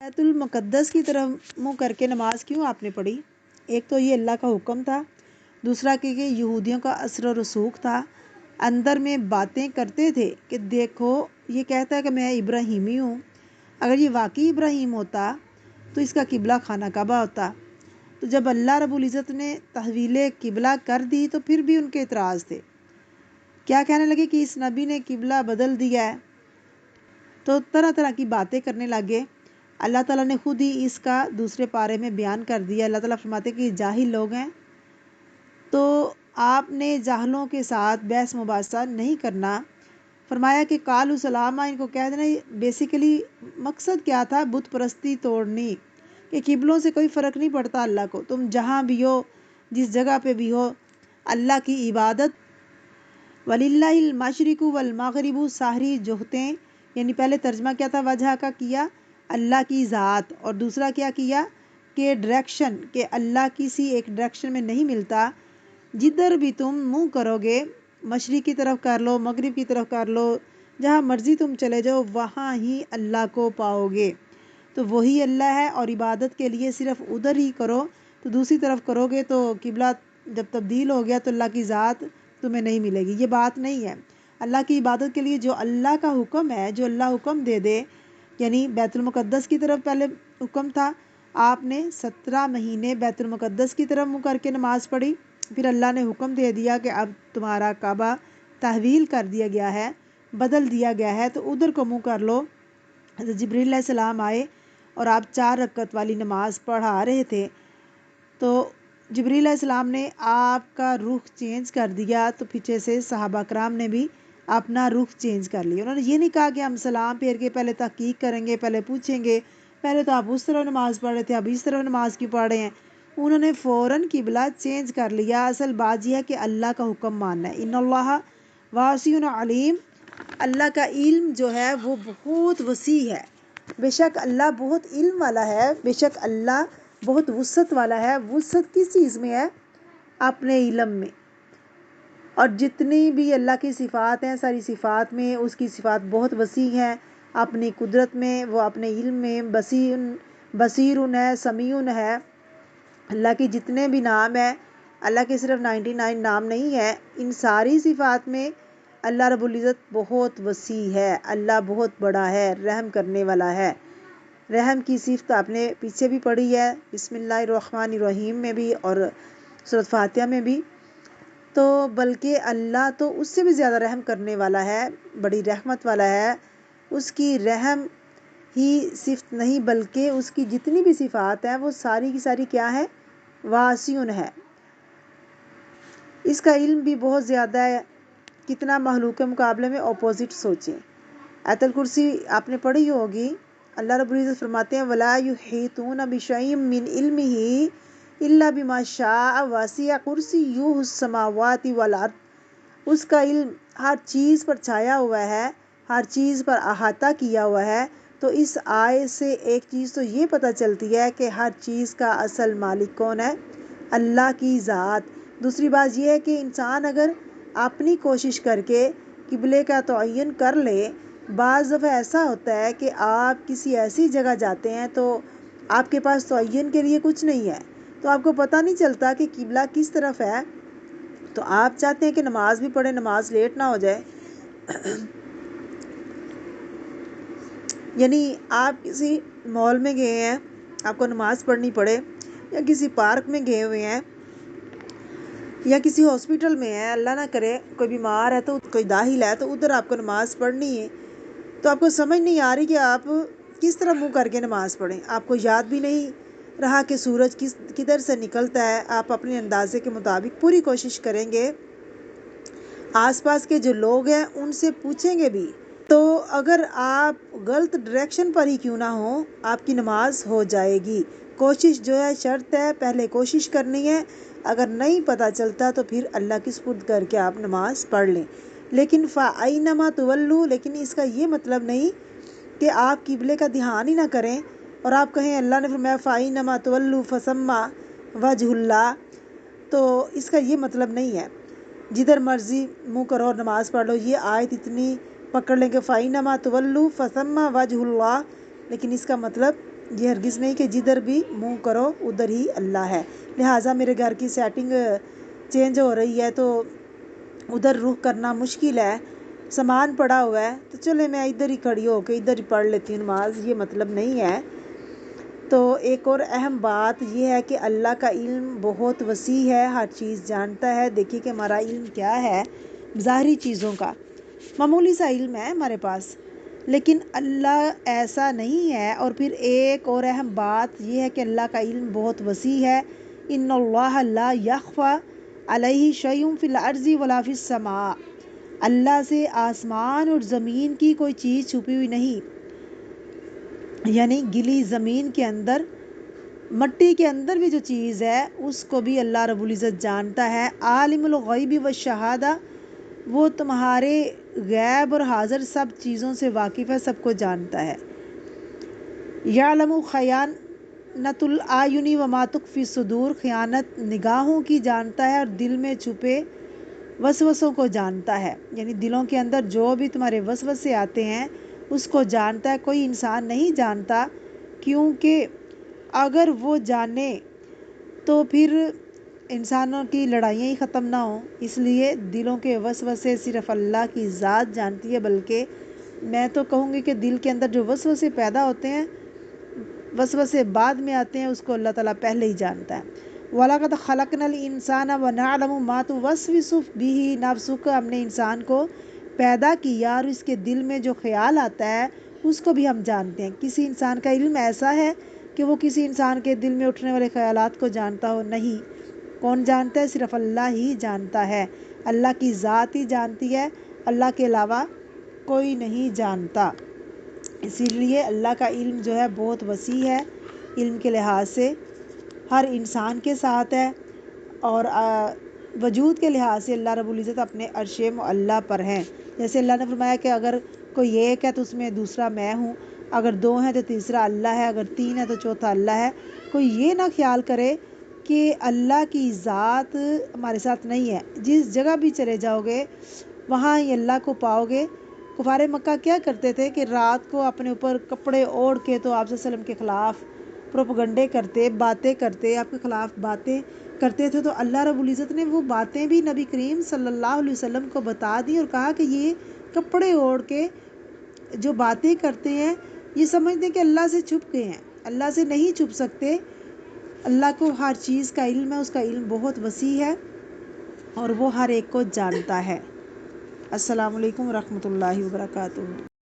بیت المقدس کی طرف منہ کر کے نماز کیوں آپ نے پڑھی؟ ایک تو یہ اللہ کا حکم تھا، دوسرا کہ یہ یہودیوں کا اثر و رسوخ تھا، اندر میں باتیں کرتے تھے کہ دیکھو یہ کہتا ہے کہ میں ابراہیمی ہوں، اگر یہ واقعی ابراہیم ہوتا تو اس کا قبلہ خانہ کعبہ ہوتا۔ تو جب اللہ رب العزت نے تحویل قبلہ کر دی تو پھر بھی ان کے اعتراض تھے، کیا کہنے لگے کہ اس نبی نے قبلہ بدل دیا ہے، تو طرح طرح کی باتیں کرنے لگے۔ اللہ تعالیٰ نے خود ہی اس کا دوسرے پارے میں بیان کر دیا۔ اللہ تعالیٰ فرماتے کہ یہ جاہل لوگ ہیں، تو آپ نے جاہلوں کے ساتھ بحث مباحثہ نہیں کرنا۔ فرمایا کہ قالوا سلاما، ان کو کہہ دینا۔ بیسیکلی مقصد کیا تھا؟ بت پرستی توڑنی، کہ قبلوں سے کوئی فرق نہیں پڑتا اللہ کو، تم جہاں بھی ہو، جس جگہ پہ بھی ہو، اللہ کی عبادت۔ وَلِلَّهِ الْمَشْرِقُ وَالْمَغْرِبُ، ساحری جوہتیں، یعنی پہلے ترجمہ کیا تھا وجہ کا کیا؟ اللہ کی ذات، اور دوسرا کیا کیا کہ ڈائریکشن، کہ اللہ کسی ایک ڈائریکشن میں نہیں ملتا، جدھر بھی تم منہ کرو گے، مشرق کی طرف کر لو، مغرب کی طرف کر لو، جہاں مرضی تم چلے جاؤ وہاں ہی اللہ کو پاؤ گے۔ تو وہی اللہ ہے، اور عبادت کے لیے صرف ادھر ہی کرو، تو دوسری طرف کرو گے تو قبلہ جب تبدیل ہو گیا تو اللہ کی ذات تمہیں نہیں ملے گی۔ یہ بات نہیں ہے۔ اللہ کی عبادت کے لیے جو اللہ کا حکم ہے، جو اللہ حکم دے دے، یعنی بیت المقدس کی طرف پہلے حکم تھا، آپ نے 17 مہینے بیت المقدس کی طرف منہ کر کے نماز پڑھی، پھر اللہ نے حکم دے دیا کہ اب تمہارا کعبہ تحویل کر دیا گیا ہے، بدل دیا گیا ہے، تو ادھر کو منہ کر لو۔ حضرت جبریل علیہ السلام آئے اور آپ 4 رکعت والی نماز پڑھا رہے تھے، تو جبریل علیہ السلام نے آپ کا رخ چینج کر دیا، تو پیچھے سے صحابہ کرام نے بھی اپنا رخ چینج کر لیا۔ انہوں نے یہ نہیں کہا کہ ہم سلام پھیر کے پہلے تحقیق کریں گے، پہلے پوچھیں گے، پہلے تو آپ اس طرف نماز پڑھ رہے تھے، اب اس طرف نماز کیوں پڑھ رہے ہیں؟ انہوں نے فوراً قبلہ چینج کر لیا۔ اصل بات یہ ہے کہ اللہ کا حکم ماننا ہے۔ ان اللہ واسع علیم، اللہ کا علم جو ہے وہ بہت وسیع ہے۔ بے شک اللہ بہت علم والا ہے، بے شک اللہ بہت وسعت والا ہے۔ وسعت کس چیز میں ہے؟ اپنے علم میں۔ اور جتنی بھی اللہ کی صفات ہیں، ساری صفات میں اس کی صفات بہت وسیع ہیں، اپنی قدرت میں، وہ اپنے علم میں بصیر ہے، سمیع ہے۔ اللہ کے جتنے بھی نام ہیں، اللہ کے صرف 99 نام نہیں ہیں، ان ساری صفات میں اللہ رب العزت بہت وسیع ہے، اللہ بہت بڑا ہے، رحم کرنے والا ہے۔ رحم کی صفت آپ نے پیچھے بھی پڑھی ہے، بسم اللہ الرحمن الرحیم میں بھی اور سورۃ فاتحہ میں بھی۔ تو بلکہ اللہ تو اس سے بھی زیادہ رحم کرنے والا ہے، بڑی رحمت والا ہے۔ اس کی رحم ہی صفت نہیں بلکہ اس کی جتنی بھی صفات ہیں وہ ساری کی ساری کیا ہے؟ واسع ہے۔ اس کا علم بھی بہت زیادہ ہے، کتنا مخلوق کے مقابلے میں اپوزٹ سوچیں۔ آیت الکرسی آپ نے پڑھی ہوگی، اللہ رب العزت فرماتے ہیں وَلَا يُحِيطُونَ بِشَيْءٍ مِّنْ عِلْمِهِ إِلَّا بِمَا شَاءَ وَسِعَ كُرْسِيُّهُ السَّمَاوَاتِ وَالْأَرْضِ۔ اس کا علم ہر چیز پر چھایا ہوا ہے، ہر چیز پر احاطہ کیا ہوا ہے۔ تو اس آیت سے ایک چیز تو یہ پتہ چلتی ہے کہ ہر چیز کا اصل مالک کون ہے؟ اللہ کی ذات۔ دوسری بات یہ ہے کہ انسان اگر اپنی کوشش کر کے قبلے کا تعین کر لے، بعض دفعہ ایسا ہوتا ہے کہ آپ کسی ایسی جگہ جاتے ہیں تو آپ کے پاس تعین کے لیے کچھ نہیں ہے، تو آپ کو پتہ نہیں چلتا کہ قبلہ کس طرف ہے، تو آپ چاہتے ہیں کہ نماز بھی پڑھیں، نماز لیٹ نہ ہو جائے۔ یعنی آپ کسی مال میں گئے ہیں، آپ کو نماز پڑھنی پڑے، یا کسی پارک میں گئے ہوئے ہیں، یا کسی ہاسپٹل میں ہے، اللہ نہ کرے کوئی بیمار ہے تو کوئی داخل ہے، تو ادھر آپ کو نماز پڑھنی ہے، تو آپ کو سمجھ نہیں آ رہی کہ آپ کس طرح منہ کر کے نماز پڑھیں، آپ کو یاد بھی نہیں رہا کہ سورج کدھر سے نکلتا ہے، آپ اپنے اندازے کے مطابق پوری کوشش کریں گے، آس پاس کے جو لوگ ہیں ان سے پوچھیں گے بھی، تو اگر آپ غلط ڈائریکشن پر ہی کیوں نہ ہوں آپ کی نماز ہو جائے گی۔ کوشش جو ہے شرط ہے، پہلے کوشش کرنی ہے، اگر نہیں پتہ چلتا تو پھر اللہ کی سپرد کر کے آپ نماز پڑھ لیں۔ لیکن فَأَيْنَمَا تُوَلُّوا، لیکن اس کا یہ مطلب نہیں کہ آپ قبلے کا دھیان ہی نہ کریں اور آپ کہیں اللہ نے فرمایا فَأَيْنَمَا تُوَلُّوا فَثَمَّ وَجْهُ اللَّهِ، تو اس کا یہ مطلب نہیں ہے جدھر مرضی منہ کرو اور نماز پڑھ لو۔ یہ آیت اتنی پکڑ لیں کہ فَأَيْنَمَا تُوَلُّوا فَثَمَّ وَجْهُ اللَّهِ، لیکن اس کا مطلب یہ ہرگز نہیں کہ جدھر بھی منہ کرو ادھر ہی اللہ ہے، لہٰذا میرے گھر کی سیٹنگ چینج ہو رہی ہے تو ادھر رخ کرنا مشکل ہے، سامان پڑا ہوا ہے تو چلے میں ادھر ہی کھڑی ہو کے ادھر ہی پڑھ لیتی ہوں نماز، یہ مطلب نہیں ہے۔ تو ایک اور اہم بات یہ ہے کہ اللہ کا علم بہت وسیع ہے، ہر چیز جانتا ہے۔ دیکھیے کہ ہمارا علم کیا ہے، ظاہری چیزوں کا معمولی سا علم ہے ہمارے پاس، لیکن اللہ ایسا نہیں ہے۔ اور پھر ایک اور اہم بات یہ ہے کہ اللہ کا علم بہت وسیع ہے۔ ان اللہ لا یخفی علیہ شیء فی الارض ولا فی السماء، اللہ سے آسمان اور زمین کی کوئی چیز چھپی ہوئی نہیں، یعنی گلی زمین کے اندر، مٹی کے اندر بھی جو چیز ہے اس کو بھی اللہ رب العزت جانتا ہے۔ عالم الغیب والشہادہ، وہ تمہارے غیب اور حاضر سب چیزوں سے واقف ہے، سب کو جانتا ہے۔ یعلم خیانۃ الاعین وما تخفی الصدور، خیانت نگاہوں کی جانتا ہے اور دل میں چھپے وسوسوں کو جانتا ہے، یعنی دلوں کے اندر جو بھی تمہارے وسوسے آتے ہیں اس کو جانتا ہے، کوئی انسان نہیں جانتا، کیونکہ اگر وہ جانے تو پھر انسانوں کی لڑائیاں ہی ختم نہ ہوں۔ اس لیے دلوں کے وسوسے صرف اللہ کی ذات جانتی ہے، بلکہ میں تو کہوں گی کہ دل کے اندر جو وسوسے پیدا ہوتے ہیں، وسوسے بعد میں آتے ہیں، اس کو اللہ تعالیٰ پہلے ہی جانتا ہے۔ وَلَقَدْ خَلَقْنَا الْإِنسَانَ وَنَعْلَمُ مَا تُوَسْوِسُ بِهِ نَفْسُهُ، ہم نے انسان کو پیدا کیا اور اس کے دل میں جو خیال آتا ہے اس کو بھی ہم جانتے ہیں۔ کسی انسان کا علم ایسا ہے کہ وہ کسی انسان کے دل میں اٹھنے والے خیالات کو جانتا ہو؟ نہیں۔ کون جانتا ہے؟ صرف اللہ ہی جانتا ہے، اللہ کی ذات ہی جانتی ہے، اللہ کے علاوہ کوئی نہیں جانتا۔ اسی لیے اللہ کا علم جو ہے بہت وسیع ہے، علم کے لحاظ سے ہر انسان کے ساتھ ہے، اور وجود کے لحاظ سے اللہ رب العزت اپنے عرش معلیٰ پر ہیں۔ جیسے اللہ نے فرمایا کہ اگر کوئی ایک ہے تو اس میں دوسرا میں ہوں، اگر دو ہیں تو تیسرا اللہ ہے، اگر تین ہے تو چوتھا اللہ ہے۔ کوئی یہ نہ خیال کرے کہ اللہ کی ذات ہمارے ساتھ نہیں ہے۔ جس جگہ بھی چلے جاؤ گے وہاں ہی اللہ کو پاؤ گے۔ کفار مکہ کیا کرتے تھے کہ رات کو اپنے اوپر کپڑے اوڑھ کے تو آپ صلی اللہ علیہ وسلم کے خلاف پروپگنڈے کرتے، باتیں کرتے، آپ کے خلاف باتیں کرتے تھے، تو اللہ رب العزت نے وہ باتیں بھی نبی کریم صلی اللہ علیہ وسلم کو بتا دی اور کہا کہ یہ کپڑے اوڑھ کے جو باتیں کرتے ہیں یہ سمجھتے ہیں کہ اللہ سے چھپ گئے ہیں، اللہ سے نہیں چھپ سکتے۔ اللہ کو ہر چیز کا علم ہے، اس کا علم بہت وسیع ہے اور وہ ہر ایک کو جانتا ہے۔ السلام علیکم ورحمۃ اللہ وبرکاتہ۔